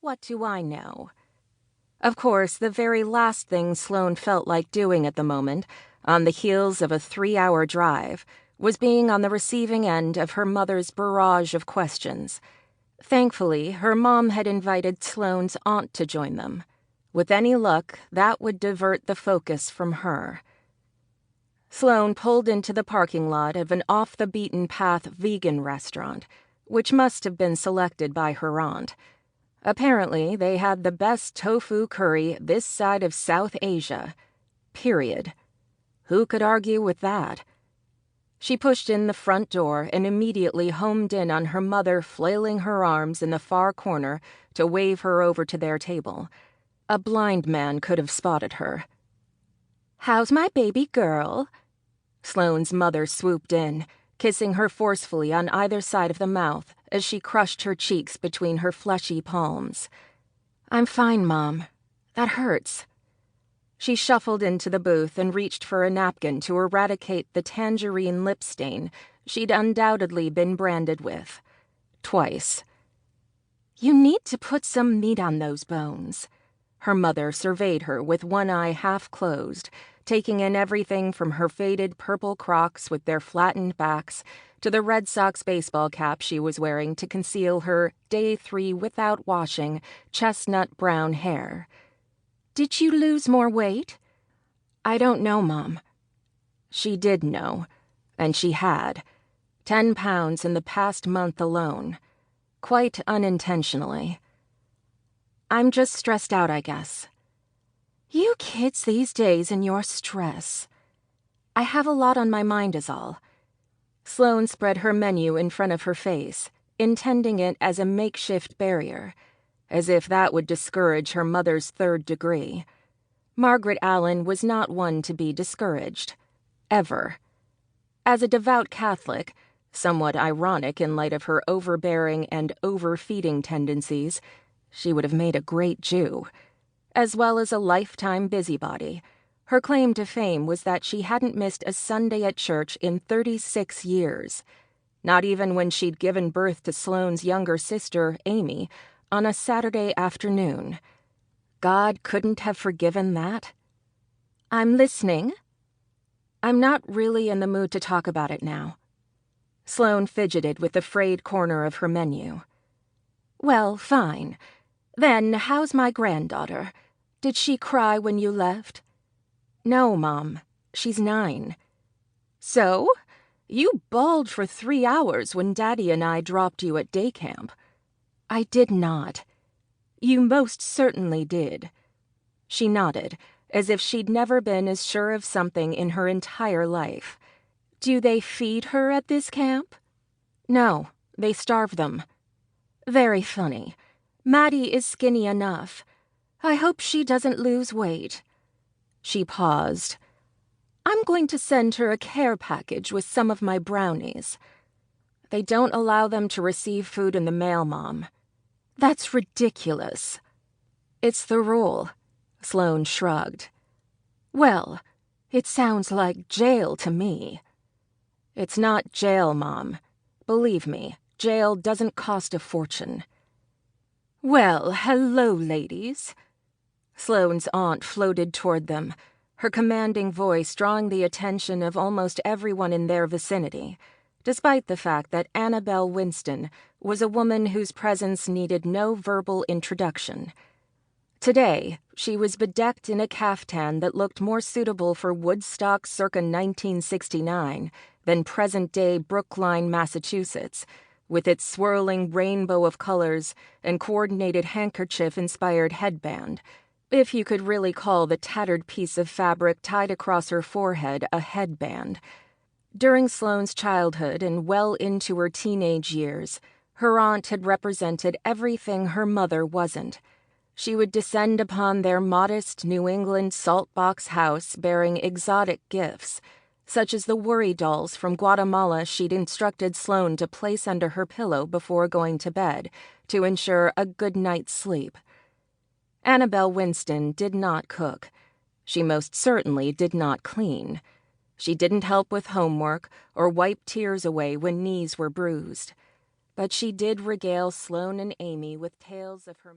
What do I know? Of course, the very last thing Sloane felt like doing at the moment, on the heels of a 3-hour drive, was being on the receiving end of her mother's barrage of questions. Thankfully, her mom had invited Sloane's aunt to join them. With any luck, that would divert the focus from her. Sloane pulled into the parking lot of an off-the-beaten-path vegan restaurant, which must have been selected by her aunt. Apparently, they had the best tofu curry this side of South Asia. Period. Who could argue with that? She pushed in the front door and immediately homed in on her mother flailing her arms in the far corner to wave her over to their table. A blind man could have spotted her. "How's my baby girl?" Sloane's mother swooped in, kissing her forcefully on either side of the mouth as she crushed her cheeks between her fleshy palms. "I'm fine, Mom. That hurts." She shuffled into the booth and reached for a napkin to eradicate the tangerine lip stain she'd undoubtedly been branded with. Twice. "You need to put some meat on those bones." Her mother surveyed her with one eye half closed, taking in everything from her faded purple Crocs with their flattened backs to the Red Sox baseball cap she was wearing to conceal her day 3 without washing, chestnut brown hair. "Did you lose more weight?" "I don't know, Mom." She did know, and she had. 10 pounds in the past month alone. Quite unintentionally. "I'm just stressed out, I guess." "You kids these days and your stress." "I have a lot on my mind is all." Sloane spread her menu in front of her face, intending it as a makeshift barrier, as if that would discourage her mother's 3rd degree. Margaret Allen was not one to be discouraged. Ever. As a devout Catholic, somewhat ironic in light of her overbearing and overfeeding tendencies, she would have made a great Jew. As well as a lifetime busybody, her claim to fame was that she hadn't missed a Sunday at church in 36 years. Not even when she'd given birth to Sloane's younger sister, Amy, on a Saturday afternoon. God couldn't have forgiven that? "I'm listening." "I'm not really in the mood to talk about it now." Sloane fidgeted with the frayed corner of her menu. "Well, fine. Then how's my granddaughter? Did she cry when you left?" "No, Mom. She's 9. "So? You bawled for 3 hours when Daddy and I dropped you at day camp." "I did not." "You most certainly did." She nodded, as if she'd never been as sure of something in her entire life. "Do they feed her at this camp?" "No, they starve them." "Very funny. Maddie is skinny enough. I hope she doesn't lose weight." She paused. "I'm going to send her a care package with some of my brownies." "They don't allow them to receive food in the mail, Mom." "That's ridiculous." "It's the rule." Sloane shrugged. "Well, it sounds like jail to me." "It's not jail, Mom. Believe me, jail doesn't cost a fortune." "Well, hello, ladies." Sloane's aunt floated toward them, her commanding voice drawing the attention of almost everyone in their vicinity, despite the fact that Annabelle Winston was a woman whose presence needed no verbal introduction. Today, she was bedecked in a caftan that looked more suitable for Woodstock circa 1969 than present-day Brookline, Massachusetts, with its swirling rainbow of colors and coordinated handkerchief-inspired headband, if you could really call the tattered piece of fabric tied across her forehead a headband. During Sloane's childhood and well into her teenage years, her aunt had represented everything her mother wasn't. She would descend upon their modest New England saltbox house bearing exotic gifts, such as the worry dolls from Guatemala she'd instructed Sloane to place under her pillow before going to bed to ensure a good night's sleep. Annabelle Winston did not cook. She most certainly did not clean. She didn't help with homework or wipe tears away when knees were bruised. But she did regale Sloane and Amy with tales of her...